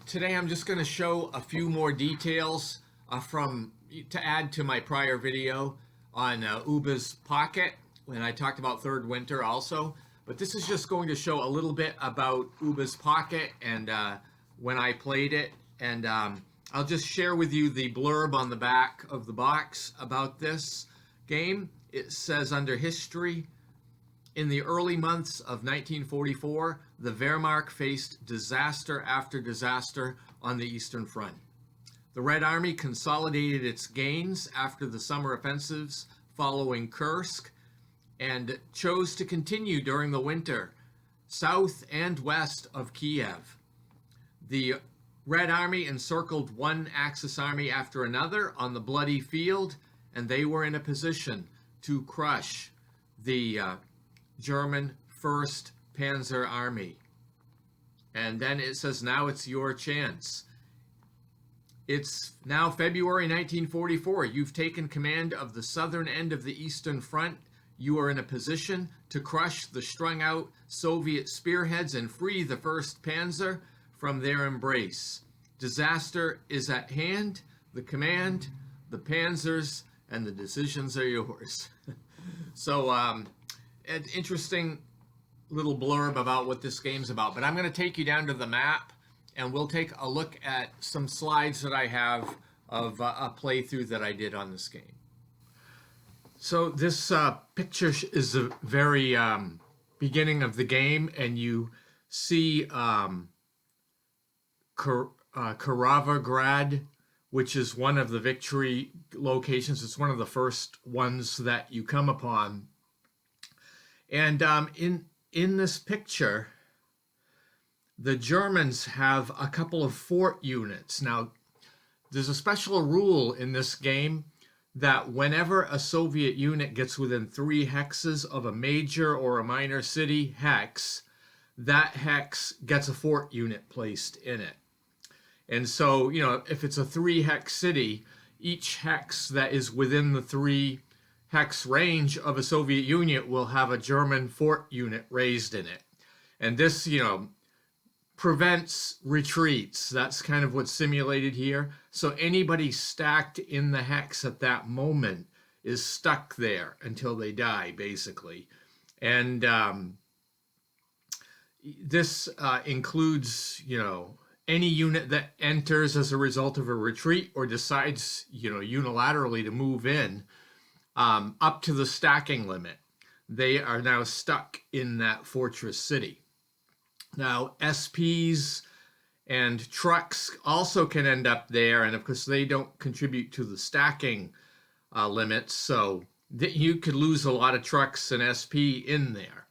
Today I'm just going to show a few more details to add to my prior video on Hube's Pocket when I talked about Third Winter also. But this is just going to show a little bit about Hube's Pocket and when I played it. And I'll just share with you the blurb on the back of the box about this game. It says under History, in the early months of 1944, the Wehrmacht faced disaster after disaster on the Eastern Front. The Red Army consolidated its gains after the summer offensives following Kursk and chose to continue during the winter, south and west of Kiev. The Red Army encircled one Axis army after another on the bloody field, and they were in a position to crush the German 1st Panzer Army. And then it says, now it's your chance. It's now February 1944. You've taken command of the southern end of the Eastern Front. You are in a position to crush the strung out Soviet spearheads and free the 1st Panzer from their embrace. Disaster is at hand. The command, the panzers, and the decisions are yours. So, an interesting little blurb about what this game's about. But I'm going to take you down to the map, and we'll take a look at some slides that I have of a playthrough that I did on this game. So this picture is the very beginning of the game, and you see Kirovograd, which is one of the victory locations. It's one of the first ones that you come upon. And in this picture, the Germans have a couple of fort units. Now, there's a special rule in this game that whenever a Soviet unit gets within 3 hexes of a major or a minor city hex, that hex gets a fort unit placed in it. And so, if it's a 3-hex city, each hex that is within the 3-hex range of a Soviet unit will have a German fort unit raised in it. And this, prevents retreats. That's kind of what's simulated here. So anybody stacked in the hex at that moment is stuck there until they die, basically. And this includes, any unit that enters as a result of a retreat or decides, unilaterally to move in up to the stacking limit. They are now stuck in that fortress city. Now, SPs and trucks also can end up there, and of course they don't contribute to the stacking limits, so you could lose a lot of trucks and SP in there.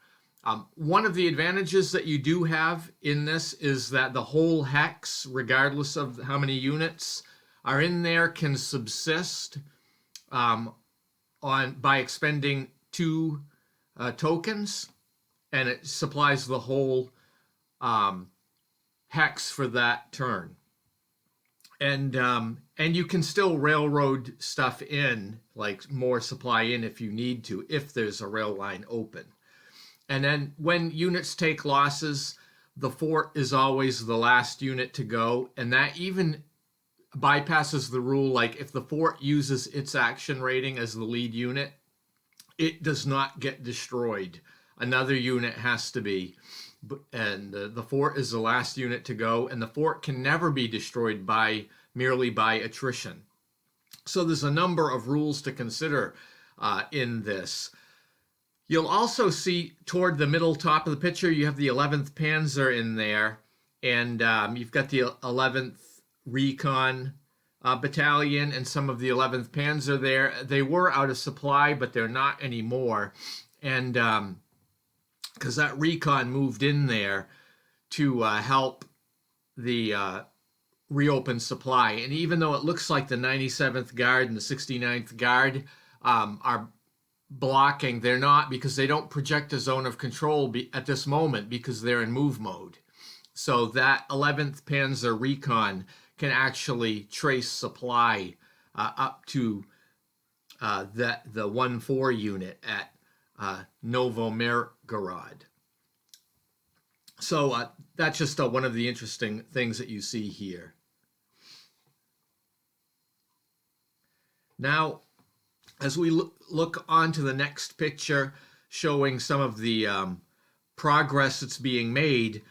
One of the advantages that you do have in this is that the whole hex, regardless of how many units are in there, can subsist by expending 2 tokens, and it supplies the whole hex for that turn. And you can still railroad stuff in, like more supply in if you need to, if there's a rail line open. And then when units take losses, the fort is always the last unit to go, and that even bypasses the rule, like if the fort uses its action rating as the lead unit, it does not get destroyed. Another unit has to be, and the fort is the last unit to go, and the fort can never be destroyed merely by attrition. So there's a number of rules to consider in this. You'll also see toward the middle top of the picture, you have the 11th Panzer in there, and you've got the 11th Recon Battalion and some of the 11th Panzer there. They were out of supply, but they're not anymore. And because that recon moved in there to help the reopen supply. And even though it looks like the 97th Guard and the 69th Guard are blocking, they're not, because they don't project a zone of control at this moment because they're in move mode. So that 11th Panzer Recon can actually trace supply up to the 1-4 unit at Novomirgorod. So that's just one of the interesting things that you see here. Now, as we look on to the next picture showing some of the progress that's being made,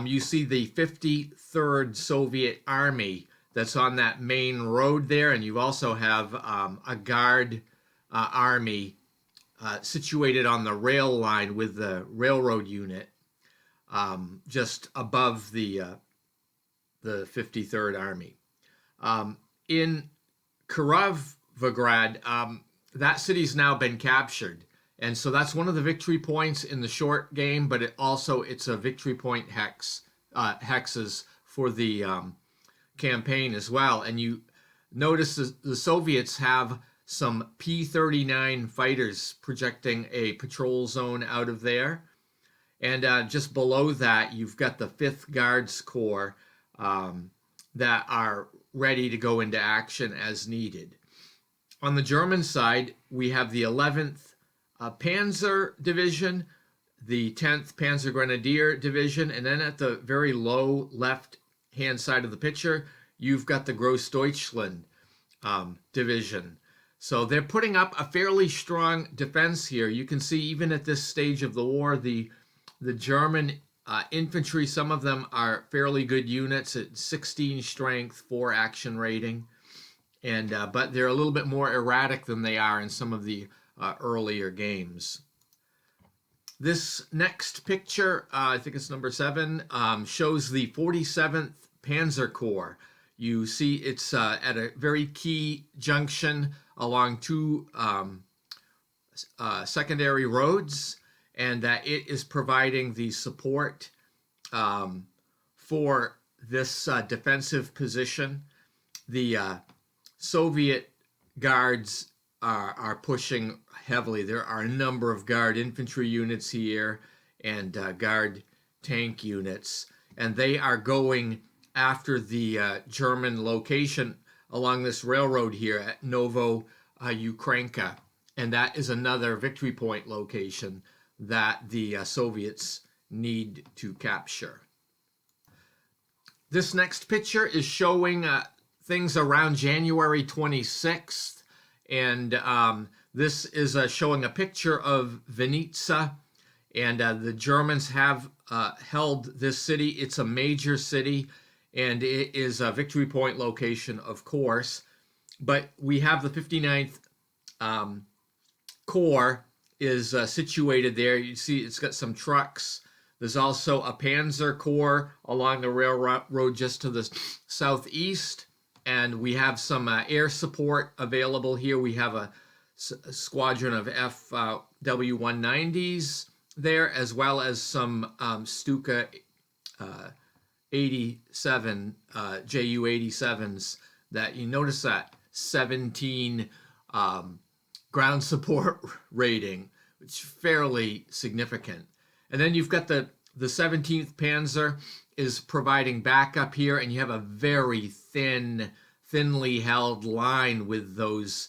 you see the 53rd Soviet Army that's on that main road there, and you also have a Guard army situated on the rail line with the railroad unit just above the 53rd Army. In Kirovograd, that city's now been captured, and so that's one of the victory points in the short game, but it's a victory point hexes for the campaign as well. And you notice the Soviets have some P-39 fighters projecting a patrol zone out of there. And just below that, you've got the 5th Guards Corps that are ready to go into action as needed. On the German side, we have the 11th Panzer Division, the 10th Panzer Grenadier Division, and then at the very low left-hand side of the picture, you've got the Grossdeutschland Division. So they're putting up a fairly strong defense here. You can see even at this stage of the war, the German infantry, some of them are fairly good units at 16 strength, 4 action rating, and but they're a little bit more erratic than they are in some of the earlier games. This next picture, I think it's number 7, shows the 47th Panzer Corps. You see it's at a very key junction along 2 secondary roads, and it is providing the support for this defensive position. The Soviet Guards are pushing heavily. There are a number of Guard infantry units here and Guard tank units, and they are going after the German location along this railroad here at Novo Ukranka, and that is another victory point location that the Soviets need to capture. This next picture is showing things around January 26th, and this is showing a picture of Vinica, and the Germans have held this city. It's a major city, and it is a victory point location, of course, but we have the 59th Corps is situated there. You see it's got some trucks. There's also a Panzer Corps along the railroad just to the southeast, and we have some air support available here. We have a squadron of FW-190s there, as well as some Stuka 87 Ju-87s that you notice that 17 ground support rating, which is fairly significant. And then you've got the 17th Panzer is providing backup here, and you have a very thinly held line with those,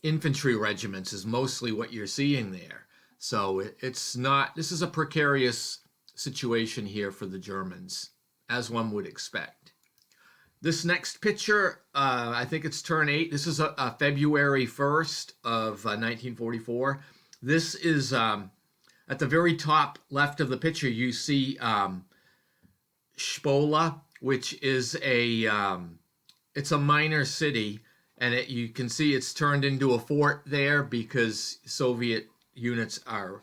infantry regiments is mostly what you're seeing there. So it's not, this is a precarious situation here for the Germans, as one would expect. This next picture, I think it's turn 8. This is a February 1st of 1944. This is at the very top left of the picture. You see Spola, which is it's a minor city, and you can see it's turned into a fort there because Soviet units are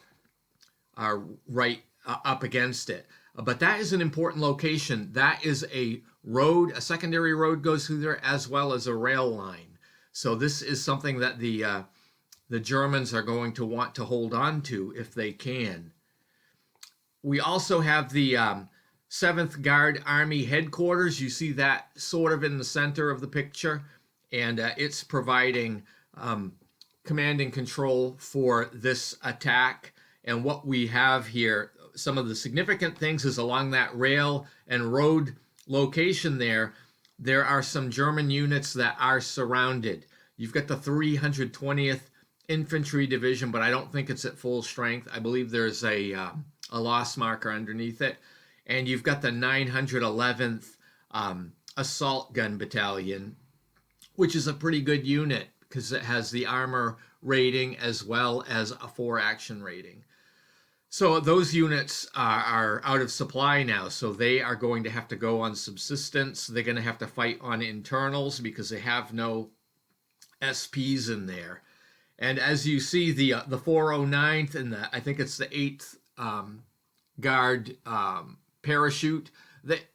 right up against it. But that is an important location. That is a road, a secondary road goes through there, as well as a rail line. So this is something that the Germans are going to want to hold on to if they can. We also have the 7th Guard Army headquarters. You see that sort of in the center of the picture, and it's providing command and control for this attack. And what we have here, some of the significant things is along that rail and road location there are some German units that are surrounded. You've got the 320th Infantry Division, but I don't think it's at full strength. I believe there's a a loss marker underneath it. And you've got the 911th Assault Gun Battalion, which is a pretty good unit because it has the armor rating as well as a 4 action rating. So those units are out of supply now, so they are going to have to go on subsistence. They're going to have to fight on internals because they have no SPs in there. And as you see, the 409th and I think it's the 8th Guard parachute,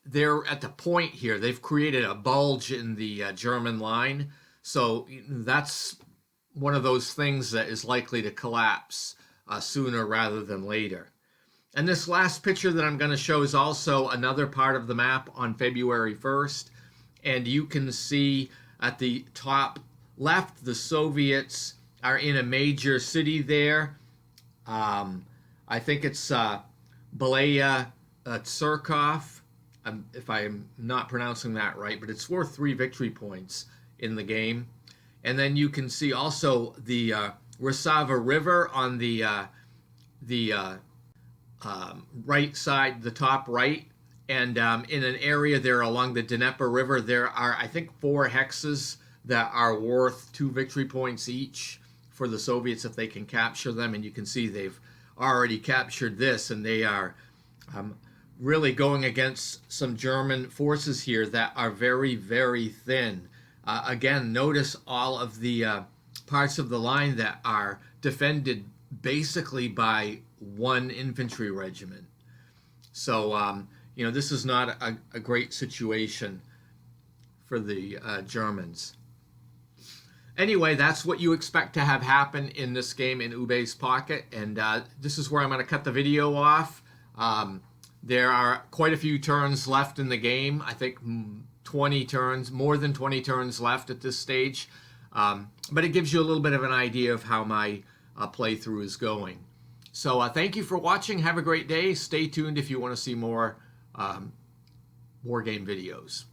they're at the point here. They've created a bulge in the German line. So that's one of those things that is likely to collapse sooner rather than later. And this last picture that I'm going to show is also another part of the map on February 1st. And you can see at the top left, the Soviets are in a major city there. I think it's Belaya Tsurkov, if I'm not pronouncing that right, but it's worth 3 victory points in the game. And then you can see also the Rasava River on the right side, the top right. And in an area there along the Dnieper River, there are, I think, 4 hexes that are worth 2 victory points each for the Soviets if they can capture them. And you can see they've already captured this, and they are really going against some German forces here that are very, very thin. Again, notice all of the parts of the line that are defended basically by 1 infantry regiment. So, this is not a great situation for the Germans. Anyway, that's what you expect to have happen in this game in Hube's Pocket, and this is where I'm going to cut the video off. There are quite a few turns left in the game. I think 20 turns, more than 20 turns left at this stage. But it gives you a little bit of an idea of how my playthrough is going. So thank you for watching. Have a great day. Stay tuned if you want to see more war game videos.